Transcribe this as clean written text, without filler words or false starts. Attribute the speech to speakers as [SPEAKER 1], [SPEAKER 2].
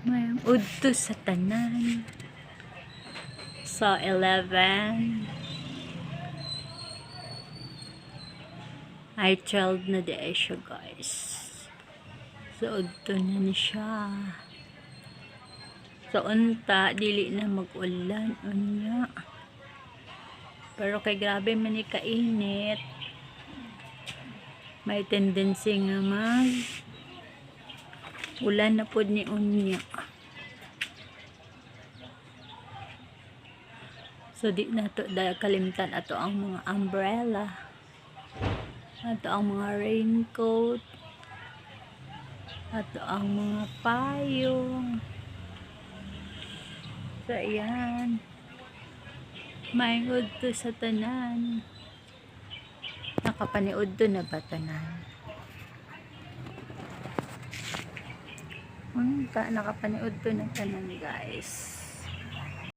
[SPEAKER 1] May udto sa tanan. So, 11. Ay, 12 na di ay siya, guys. So, udto na ni siya. So, unta, dili na mag-ulan. Unya. Pero kay grabe man ni kainit. May tendency nga ulan na pod ni unya. So di na to kalimtan ato ang mga umbrella. Ato ang mga raincoat. Ato ang mga payong. So ayan. Maingod to sa tanan. Nakapaniud to na ba tanan? Nakapaniud to na tanan, guys.